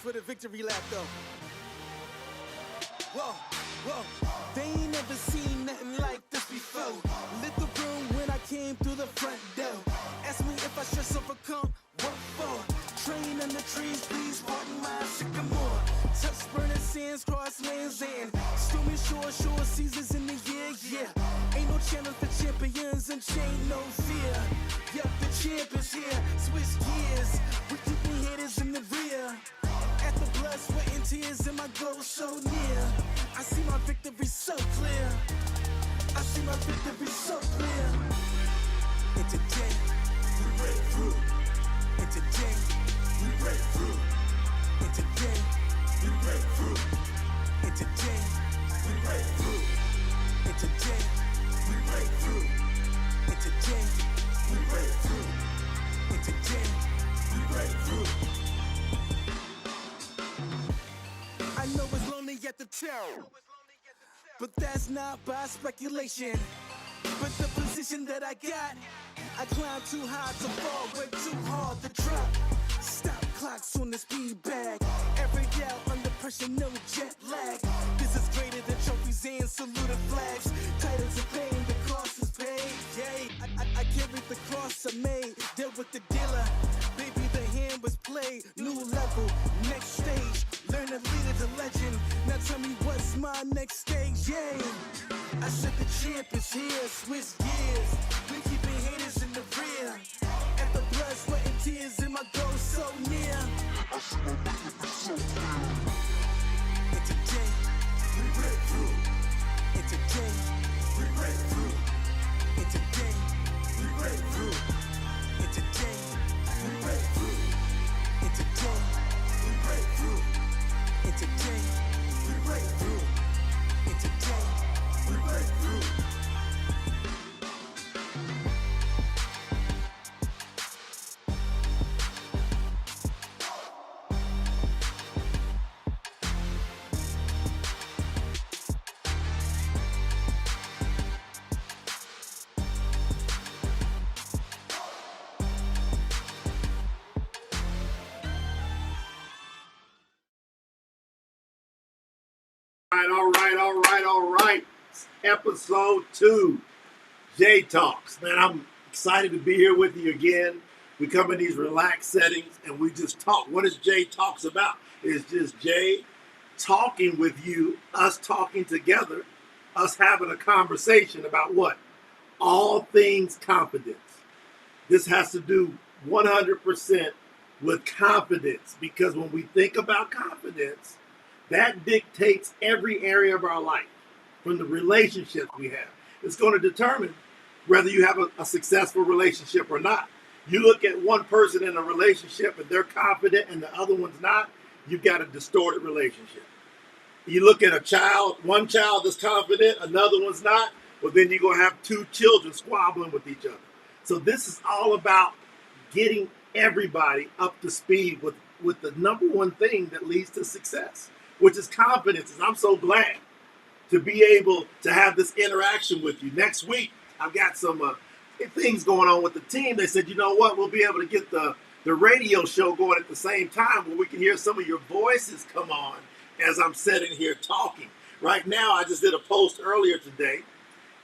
for the victory lap, though. Whoa, whoa. They ain't never seen nothing like this before. Lit the room when I came through the front door. Ask me if I stress overcome, what for? Train in the trees, please pardon my sycamore. Touch burning sands, cross lands, and stormy shore seasons in the year, yeah. Ain't no challenge for champions and chain no fear. Yup, the champ is here, switch gears. We keeping haters in the rear. At the blood, sweat, and tears, and my goal so near. I see my victory so clear. I see my victory so clear. And today, we break through. And today, we break through. And today, we break through. And today, we break through. And today, we break through. And today, we break through. And today, we break through. I know it's lonely at the top, but that's not by speculation. But the position that I got, I climb too high to fall, way too hard to drop. Stop clocks on the speed bag. Every out under pressure, no jet lag. This is greater than trophies and saluted flags. Titles of fame, the cost is paid. Yay, I carried the cross I made. Dealt with the dealer, baby, the hand was played. New level, next stage. Learn to lead it to legend. Now tell me what's my next stage, yay. I said the champ is here, switch gears. We keeping haters in the rear. At the blood, sweat, and tears, and my goal so near. I see my victory so clear. And today, we break through. And today, we break through. And today, we break through. And today, we break through. And today, we break through. And today, we break through. And today, we break through. All right. Episode 2, Jay Talks. Man, I'm excited to be here with you again. We come in these relaxed settings and we just talk. What is Jay Talks about? It's just Jay talking with you, us talking together, us having a conversation about what? All things confidence. This has to do 100% with confidence, because when we think about confidence, that dictates every area of our life, from the relationships we have. It's going to determine whether you have a successful relationship or not. You look at one person in a relationship and they're confident and the other one's not, you've got a distorted relationship. You look at a child, one child is confident, another one's not, well then you're going to have two children squabbling with each other. So this is all about getting everybody up to speed with the number one thing that leads to success, which is confidence. And I'm so glad to be able to have this interaction with you. Next week, I've got some things going on with the team. They said, you know what, we'll be able to get the radio show going at the same time where we can hear some of your voices come on as I'm sitting here talking. Right now, I just did a post earlier today,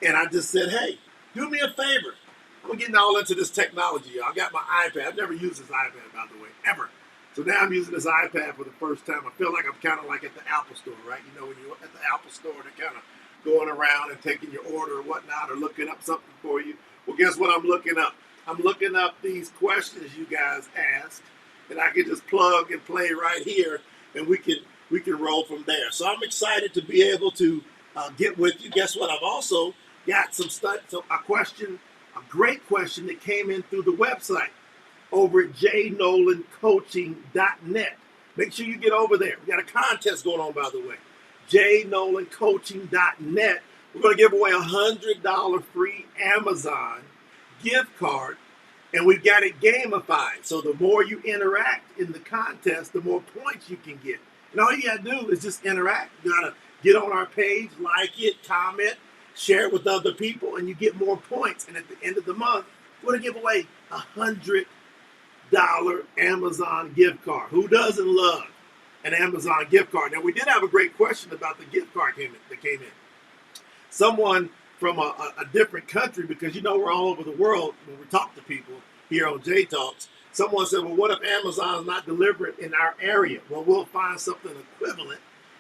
and I just said, hey, do me a favor. I'm getting all into this technology, y'all. I got my iPad. I've never used this iPad, by the way, ever. So now I'm using this iPad for the first time. I feel like I'm kind of like at the Apple store, right? You know, when you're at the Apple store, they're kind of going around and taking your order or whatnot, or looking up something for you. Well, guess what I'm looking up? I'm looking up these questions you guys asked, and I can just plug and play right here, and we can roll from there. So I'm excited to be able to get with you. Guess what? I've also got some stuff. So a great question that came in through the website over at jnolandcoaching.net. Make sure you get over there. We got a contest going on, by the way. jnolandcoaching.net. We're going to give away a $100 free Amazon gift card, and we've got it gamified. So the more you interact in the contest, the more points you can get. And all you got to do is just interact. You got to get on our page, like it, comment, share it with other people, and you get more points. And at the end of the month, we're going to give away a $100 Amazon gift card. Who doesn't love an Amazon gift card. Now, we did have a great question about the gift card that came in. Someone from a different country, because you know we're all over the world when we talk to people here on J Talks. Someone said, well, what if Amazon's not delivering in our area? Well, we'll find something equivalent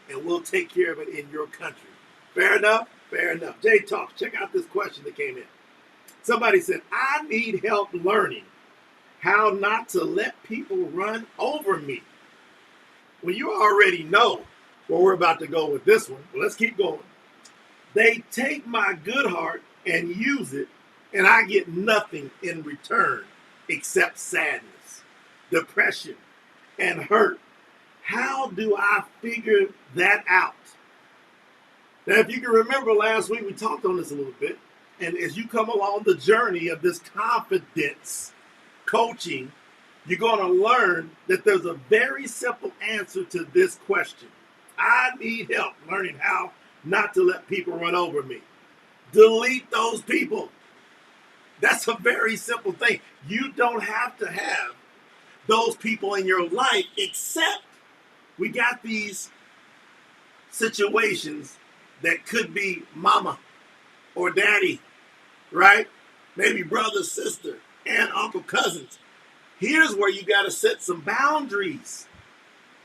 and we'll take care of it in your country. Fair enough? Fair enough. J Talks, check out this question that came in. Somebody said, I need help learning how not to let people run over me. Well, you already know where we're about to go with this one. Well, let's keep going. They take my good heart and use it, and I get nothing in return except sadness, depression, and hurt. How do I figure that out? Now, if you can remember last week, we talked on this a little bit. And as you come along the journey of this confidence coaching, you're going to learn that there's a very simple answer to this question. I need help learning how not to let people run over me. Delete those people. That's a very simple thing. You don't have to have those people in your life, except we got these situations that could be mama or daddy, right? Maybe brother, sister, aunt, uncle, cousins. Here's where you got to set some boundaries.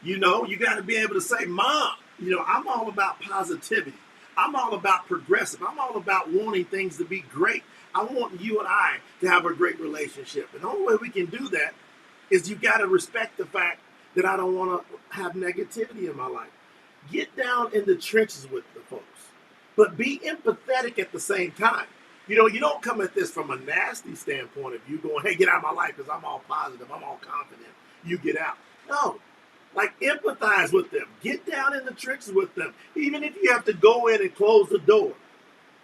You know, you got to be able to say, Mom, you know, I'm all about positivity. I'm all about progressive. I'm all about wanting things to be great. I want you and I to have a great relationship. And the only way we can do that is you got to respect the fact that I don't want to have negativity in my life. Get down in the trenches with the folks, but be empathetic at the same time. You know, you don't come at this from a nasty standpoint of you going, hey, get out of my life because I'm all positive, I'm all confident. You get out. No. Like, empathize with them. Get down in the trenches with them. Even if you have to go in and close the door.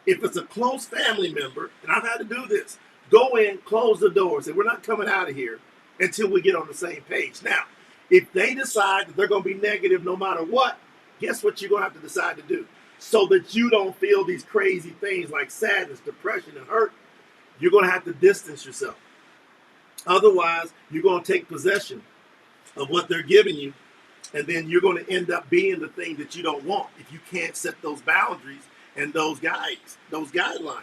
If it's a close family member, and I've had to do this, go in, close the door, say, we're not coming out of here until we get on the same page. Now, if they decide that they're going to be negative no matter what, guess what you're going to have to decide to do? So that you don't feel these crazy things like sadness, depression, and hurt, you're going to have to distance yourself. Otherwise, you're going to take possession of what they're giving you, and then you're going to end up being the thing that you don't want if you can't set those boundaries and those guidelines.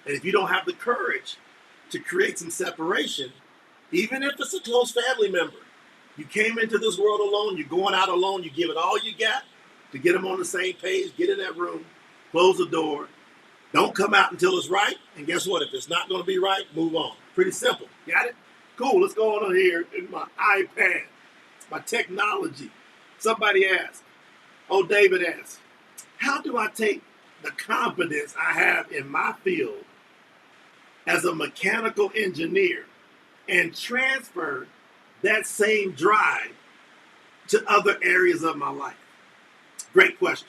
And if you don't have the courage to create some separation, even if it's a close family member, you came into this world alone, you're going out alone, you give it all you got to get them on the same page, get in that room, close the door, don't come out until it's right, and guess what? If it's not going to be right, move on. Pretty simple. Got it? Cool, let's go on here in my iPad, my technology. Somebody asked, David asked, how do I take the confidence I have in my field as a mechanical engineer and transfer that same drive to other areas of my life? Great question.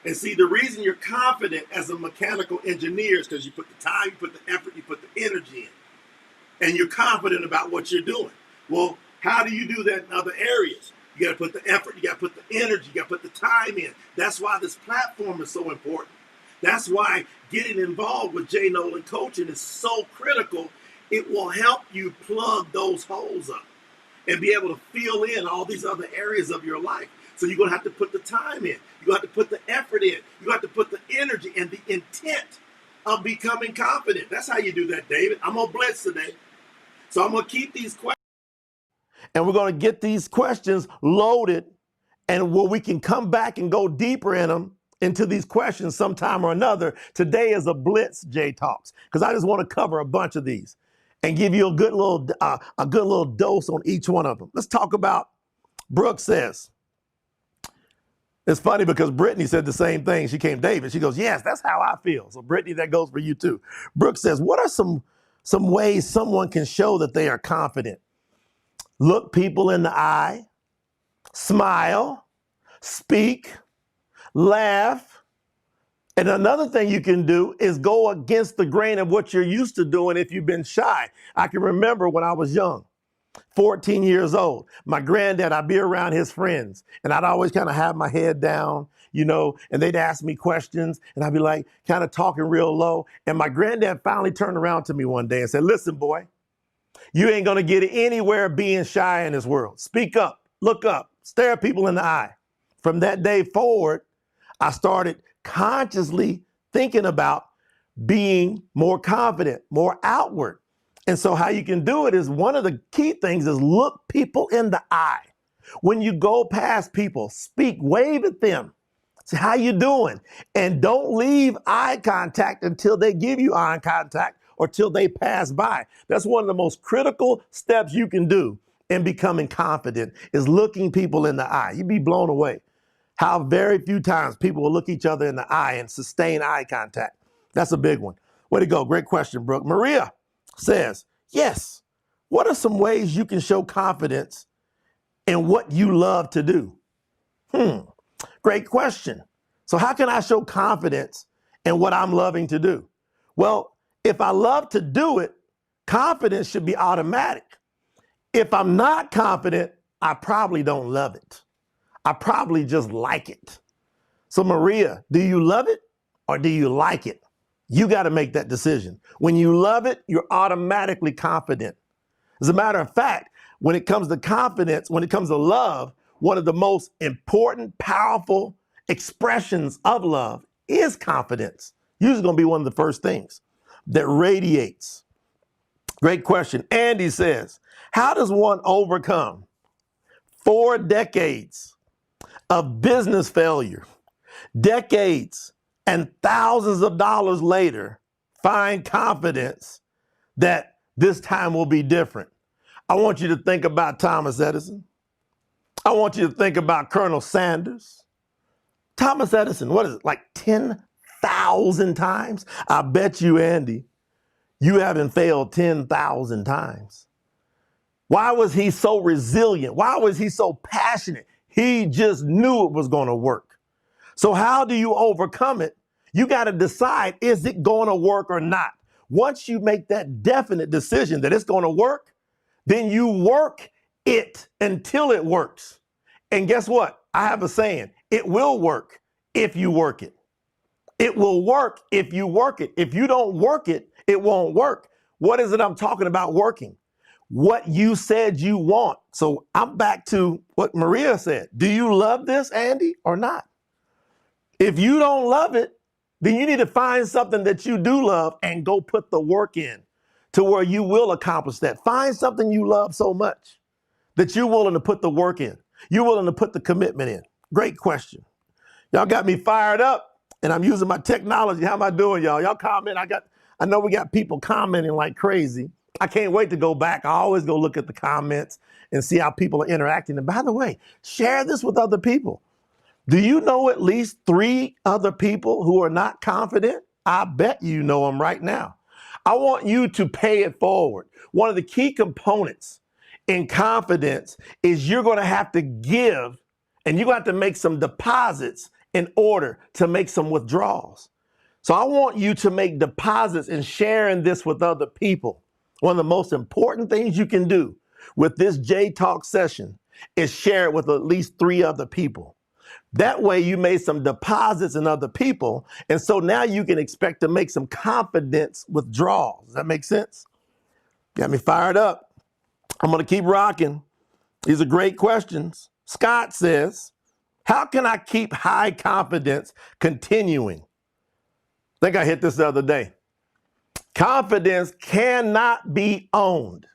And see, the reason you're confident as a mechanical engineer is because you put the time, you put the effort, you put the energy in. And you're confident about what you're doing. Well, how do you do that in other areas? You got to put the effort, you got to put the energy, you got to put the time in. That's why this platform is so important. That's why getting involved with J Noland Coaching is so critical. It will help you plug those holes up and be able to fill in all these other areas of your life. So you're going to have to put the time in. You're going to have to put the effort in. You're going to have to put the energy and the intent of becoming confident. That's how you do that, David. I'm going to blitz today. So I'm going to keep these questions. And we're going to get these questions loaded, and where we can come back and go deeper in them, into these questions sometime or another. Today is a blitz, J Talks, because I just want to cover a bunch of these and give you a good little dose on each one of them. Let's talk about Brooke says. It's funny because Britney said the same thing. She came, David. She goes, yes, that's how I feel. So Britney, that goes for you too. Brooke says, what are some ways someone can show that they are confident? Look people in the eye, smile, speak, laugh. And another thing you can do is go against the grain of what you're used to doing if you've been shy. I can remember when I was young, 14 years old, my granddad, I'd be around his friends and I'd always kind of have my head down, and they'd ask me questions and I'd be like kind of talking real low. And my granddad finally turned around to me one day and said, listen, boy, you ain't going to get anywhere being shy in this world. Speak up, look up, stare people in the eye. From that day forward, I started consciously thinking about being more confident, more outward. And so how you can do it is one of the key things is look people in the eye. When you go past people, speak, wave at them. Say, how you doing? And don't leave eye contact until they give you eye contact or till they pass by. That's one of the most critical steps you can do in becoming confident is looking people in the eye. You'd be blown away how very few times people will look each other in the eye and sustain eye contact. That's a big one. Way to go. Great question, Brooke. Maria says, yes, what are some ways you can show confidence in what you love to do? Great question. So how can I show confidence in what I'm loving to do? Well, if I love to do it, confidence should be automatic. If I'm not confident, I probably don't love it. I probably just like it. So Maria, do you love it or do you like it? You got to make that decision. When you love it, you're automatically confident. As a matter of fact, when it comes to confidence, when it comes to love, one of the most important, powerful expressions of love is confidence. Usually going to be one of the first things that radiates. Great question. Andy says, how does one overcome 4 decades of business failure, decades and thousands of dollars later, find confidence that this time will be different? I want you to think about Thomas Edison. I want you to think about Colonel Sanders. Thomas Edison, what is it, like 10,000 times? I bet you, Andy, you haven't failed 10,000 times. Why was he so resilient? Why was he so passionate? He just knew it was going to work. So how do you overcome it? You got to decide, is it going to work or not? Once you make that definite decision that it's going to work, then you work it until it works. And guess what? I have a saying, it will work if you work it. It will work if you work it. If you don't work it, it won't work. What is it I'm talking about working? What you said you want. So I'm back to what Maria said. Do you love this, Andy, or not? If you don't love it, then you need to find something that you do love and go put the work in to where you will accomplish that. Find something you love so much that you're willing to put the work in. You're willing to put the commitment in. Great question. Y'all got me fired up, and I'm using my technology. How am I doing, y'all? Y'all comment. I know we got people commenting like crazy. I can't wait to go back. I always go look at the comments and see how people are interacting. And by the way, share this with other people. Do you know at least 3 other people who are not confident? I bet you know them right now. I want you to pay it forward. One of the key components in confidence is you're going to have to give, and you're going to have to make some deposits in order to make some withdrawals. So I want you to make deposits and sharing this with other people. One of the most important things you can do with this J Talk session is share it with at least 3 other people. That way you made some deposits in other people. And so now you can expect to make some confidence withdrawals. Does that make sense? Got me fired up. I'm going to keep rocking. These are great questions. Scott says, how can I keep high confidence continuing? I think I hit this the other day. Confidence cannot be owned.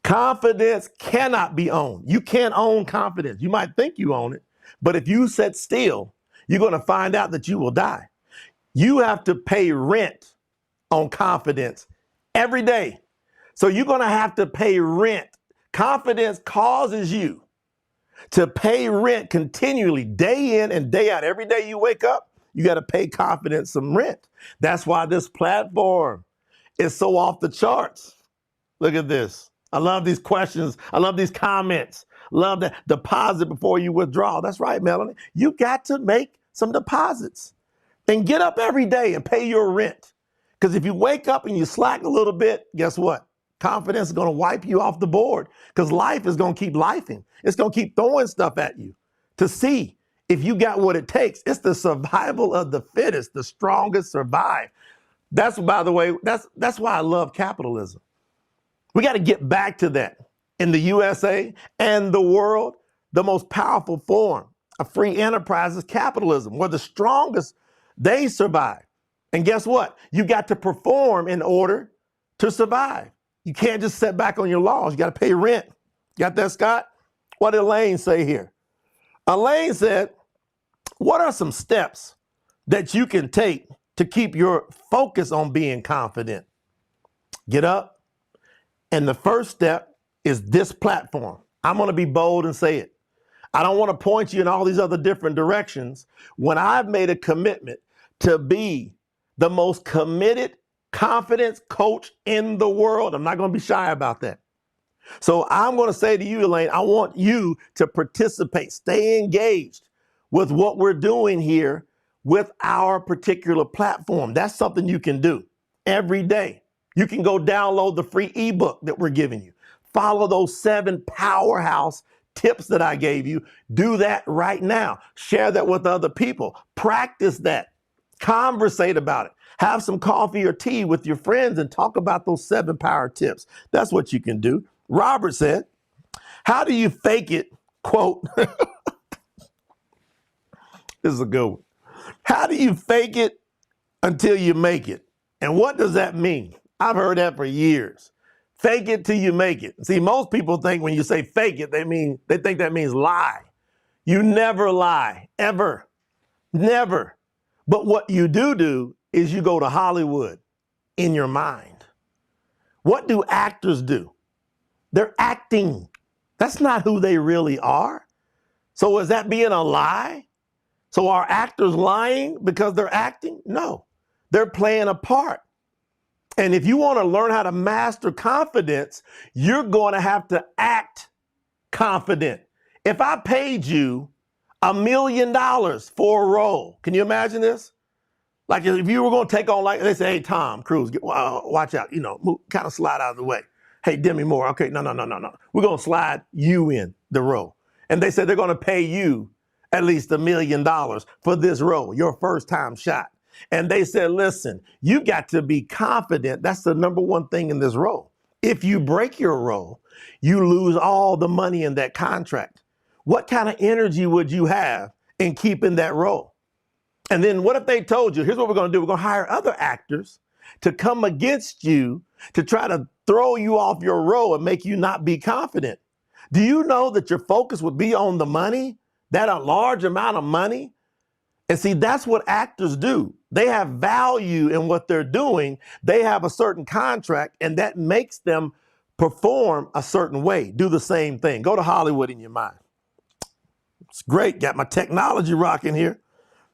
Confidence cannot be owned. You can't own confidence. You might think you own it, but if you sit still, you're going to find out that you will die. You have to pay rent on confidence every day. So you're going to have to pay rent. Confidence causes you to pay rent continually, day in and day out. Every day you wake up, you got to pay confidence some rent. That's why this platform is so off the charts. Look at this. I love these questions. I love these comments. Love that deposit before you withdraw. That's right, Melanie. You got to make some deposits and get up every day and pay your rent. Because if you wake up and you slack a little bit, guess what? Confidence is going to wipe you off the board because life is going to keep lifing. It's going to keep throwing stuff at you to see if you got what it takes. It's the survival of the fittest, the strongest survive. That's, by the way, that's why I love capitalism. We got to get back to that. In the USA and the world, the most powerful form of free enterprise is capitalism, where the strongest, they survive. And guess what? You got to perform in order to survive. You can't just sit back on your laws. You got to pay rent. Got that, Scott? What did Elaine say here? Elaine said, what are some steps that you can take to keep your focus on being confident? Get up. And the first step is this platform. I'm going to be bold and say it. I don't want to point you in all these other different directions. When I've made a commitment to be the most committed confidence coach in the world, I'm not going to be shy about that. So I'm going to say to you, Elaine, I want you to participate, stay engaged with what we're doing here with our particular platform. That's something you can do every day. You can go download the free ebook that we're giving you. Follow those 7 powerhouse tips that I gave you. Do that right now. Share that with other people. Practice that. Conversate about it. Have some coffee or tea with your friends and talk about those 7 power tips. That's what you can do. Robert said, how do you fake it? Quote, this is a good one. How do you fake it until you make it? And what does that mean? I've heard that for years. Fake it till you make it. See, most people think when you say fake it, they think that means lie. You never lie, ever, never. But what you do is you go to Hollywood in your mind. What do actors do? They're acting. That's not who they really are. So is that being a lie? So are actors lying because they're acting? No, they're playing a part. And if you want to learn how to master confidence, you're going to have to act confident. If I paid you $1 million for a role, can you imagine this? Like if you were going to take on, like they say, hey, Tom Cruise, watch out, move, kind of slide out of the way. Hey, Demi Moore, okay, no. We're going to slide you in the role. And they said they're going to pay you at least $1 million for this role, your first time shot. And they said, listen, you got to be confident. That's the number one thing in this role. If you break your role, you lose all the money in that contract. What kind of energy would you have in keeping that role? And then what if they told you, here's what we're going to do. We're going to hire other actors to come against you to try to throw you off your role and make you not be confident. Do you know that your focus would be on the money, that a large amount of money? And see, that's what actors do. They have value in what they're doing. They have a certain contract, and that makes them perform a certain way. Do the same thing. Go to Hollywood in your mind. It's great. Got my technology rocking here.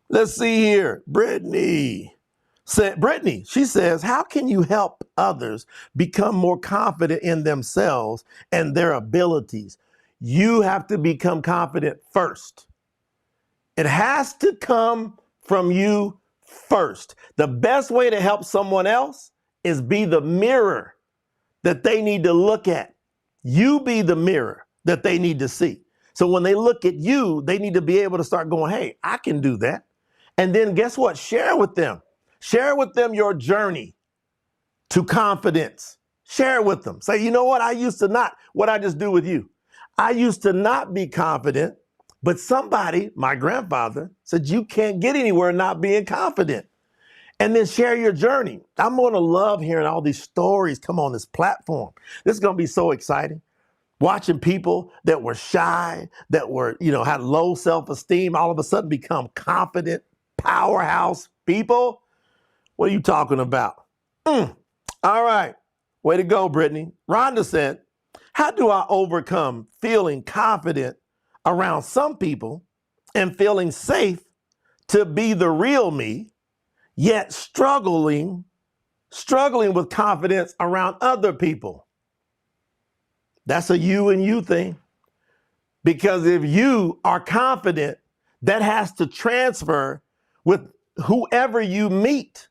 Let's see here. Britney, she says, how can you help others become more confident in themselves and their abilities? You have to become confident first. It has to come from you first. The best way to help someone else is be the mirror that they need to look at. You be the mirror that they need to see. So when they look at you, they need to be able to start going, hey, I can do that. And then guess what? Share with them. Share with them your journey to confidence. Share it with them. Say, you know what? I used to not, what I just do with you. I used to not be confident, but somebody, my grandfather, said you can't get anywhere not being confident. And then share your journey. I'm going to love hearing all these stories come on this platform. This is going to be so exciting. Watching people that were shy, that were, had low self-esteem, all of a sudden become confident, powerhouse people. What are you talking about? All right. Way to go, Brittany. Rhonda said, how do I overcome feeling confident around some people and feeling safe to be the real me, yet struggling with confidence around other people? That's a you and you thing. Because if you are confident, that has to transfer with whoever you meet.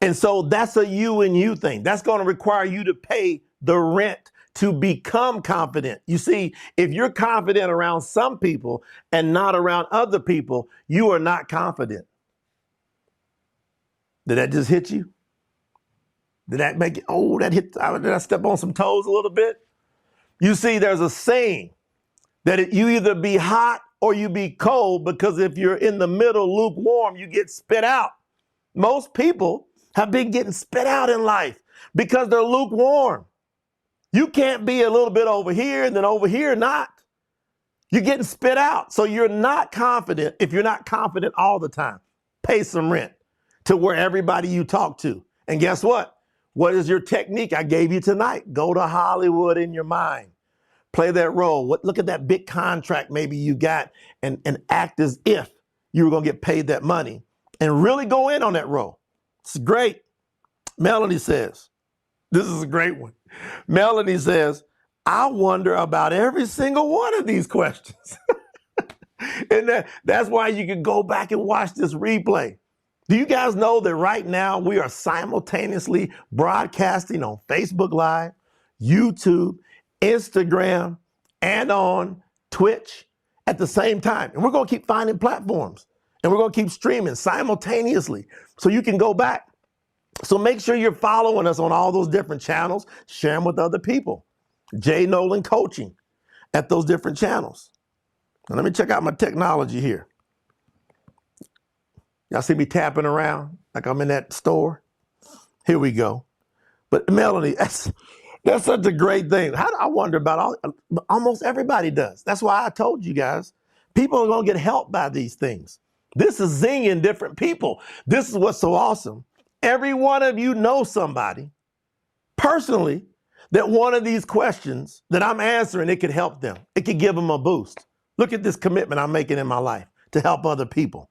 And so that's a you and you thing. That's going to require you to pay the rent to become confident. You see, if you're confident around some people and not around other people, you are not confident. Did that just hit you? Did that make it? Oh, did I step on some toes a little bit? You see, there's a saying You either be hot or you be cold, because if you're in the middle, lukewarm, you get spit out. Most people have been getting spit out in life because they're lukewarm. You can't be a little bit over here and then over here not. You're getting spit out. So you're not confident if you're not confident all the time. Pay some rent to where everybody you talk to. And guess what? What is your technique I gave you tonight? Go to Hollywood in your mind. Play that role. Look at that big contract maybe you got, and act as if you were going to get paid that money and really go in on that role. It's great. Melanie says, this is a great one. Melanie says, I wonder about every single one of these questions. And that's why you can go back and watch this replay. Do you guys know that right now we are simultaneously broadcasting on Facebook Live, YouTube, Instagram, and on Twitch at the same time? And we're going to keep finding platforms, and we're going to keep streaming simultaneously so you can go back. So make sure you're following us on all those different channels. Share them with other people. J. Noland Coaching at those different channels. Now let me check out my technology here. Y'all see me tapping around like I'm in that store? Here we go. But Melanie, that's such a great thing. I wonder about almost everybody does. That's why I told you guys, people are going to get helped by these things. This is zinging different people. This is what's so awesome. Every one of you know somebody personally that one of these questions that I'm answering, it could help them. It could give them a boost. Look at this commitment I'm making in my life to help other people.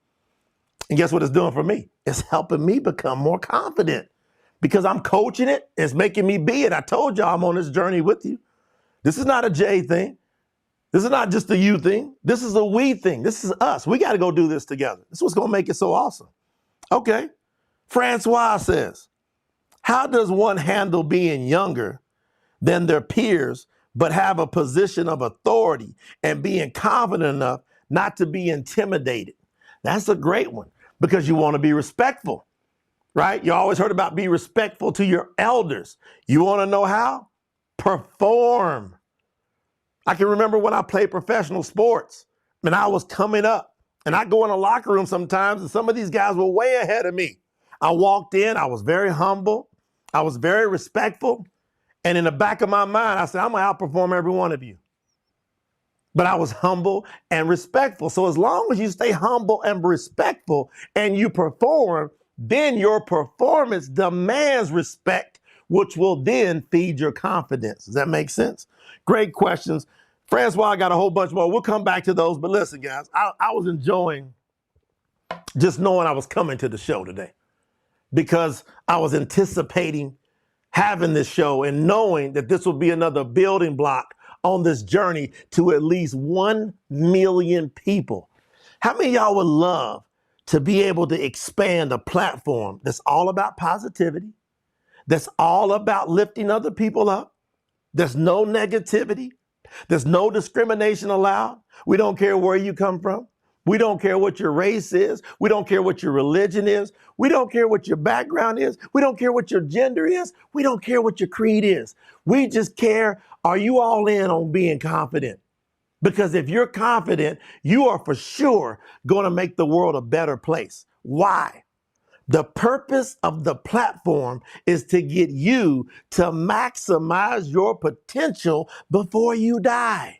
And guess what it's doing for me? It's helping me become more confident because I'm coaching it. It's making me be it. I told y'all I'm on this journey with you. This is not a Jay thing. This is not just a you thing. This is a we thing. This is us. We got to go do this together. This is what's going to make it so awesome. Okay. Francois says, how does one handle being younger than their peers, but have a position of authority and being confident enough not to be intimidated? That's a great one because you want to be respectful, right? You always heard about be respectful to your elders. You want to know how? Perform. I can remember when I played professional sports and I was coming up, and I go in a locker room sometimes and some of these guys were way ahead of me. I walked in, I was very humble, I was very respectful, and in the back of my mind, I said, I'm going to outperform every one of you. But I was humble and respectful. So as long as you stay humble and respectful and you perform, then your performance demands respect, which will then feed your confidence. Does that make sense? Great questions. Francois, I got a whole bunch more. We'll come back to those. But listen, guys, I was enjoying just knowing I was coming to the show today because I was anticipating having this show and knowing that this will be another building block on this journey to at least 1 million people. How many of y'all would love to be able to expand a platform that's all about positivity, that's all about lifting other people up, there's no negativity, there's no discrimination allowed. We don't care where you come from. We don't care what your race is. We don't care what your religion is. We don't care what your background is. We don't care what your gender is. We don't care what your creed is. We just care, are you all in on being confident? Because if you're confident, you are for sure going to make the world a better place. Why? The purpose of the platform is to get you to maximize your potential before you die.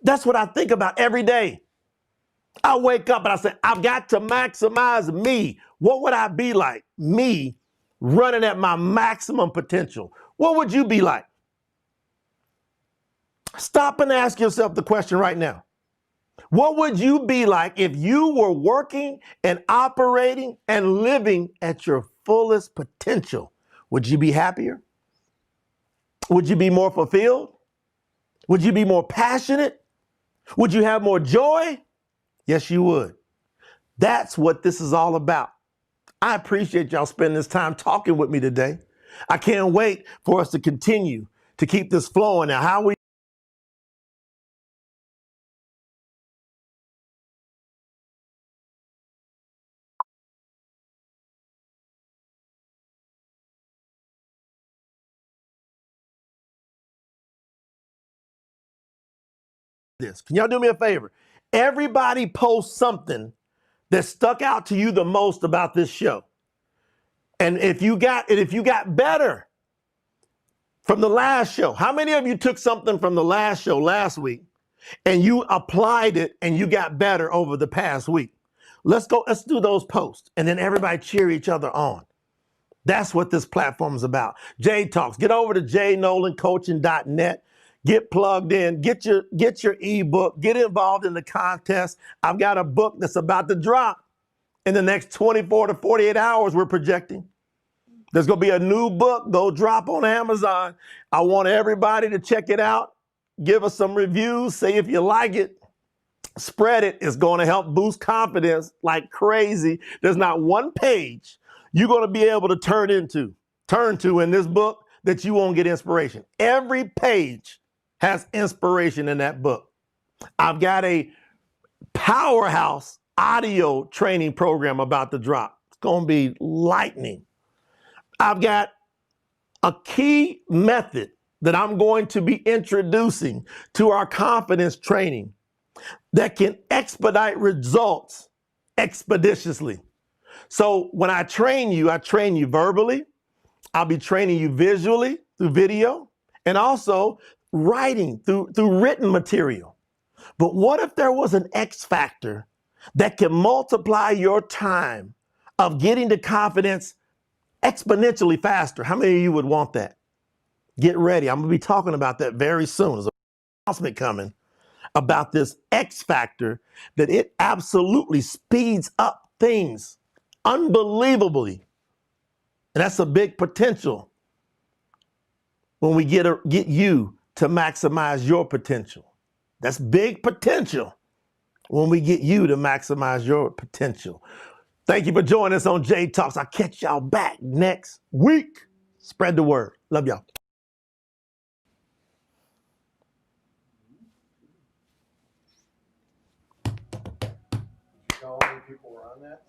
That's what I think about every day. I wake up and I say, I've got to maximize me. What would I be like? Me running at my maximum potential. What would you be like? Stop and ask yourself the question right now. What would you be like if you were working and operating and living at your fullest potential? Would you be happier? Would you be more fulfilled? Would you be more passionate? Would you have more joy? Yes, you would. That's what this is all about. I appreciate y'all spending this time talking with me today. I can't wait for us to continue to keep this flowing. Now, how we this. Can y'all do me a favor? Everybody post something that stuck out to you the most about this show. And if you got better from the last show, how many of you took something from the last show last week and you applied it and you got better over the past week? Let's do those posts and then everybody cheer each other on. That's what this platform is about. Jay Talks. Get over to jnolandcoaching.net. Get plugged in. Get your ebook. Get involved in the contest. I've got a book that's about to drop in the next 24 to 48 hours, we're projecting. There's going to be a new book, go drop on Amazon. I want everybody to check it out. Give us some reviews. Say if you like it. Spread it. It's going to help boost confidence like crazy. There's not one page you're going to be able to turn to in this book that you won't get inspiration. Every page has inspiration in that book. I've got a powerhouse audio training program about to drop. It's going to be lightning. I've got a key method that I'm going to be introducing to our confidence training that can expedite results expeditiously. So when I train you verbally. I'll be training you visually through video and also writing through written material. But what if there was an X factor that can multiply your time of getting to confidence exponentially faster? How many of you would want that? Get ready. I'm going to be talking about that very soon. There's an announcement coming about this X factor that it absolutely speeds up things unbelievably. And that's a big potential when we get you to maximize your potential. That's big potential when we get you to maximize your potential. Thank you for joining us on J Talks. I'll catch y'all back next week. Spread the word. Love y'all. How many people were on that?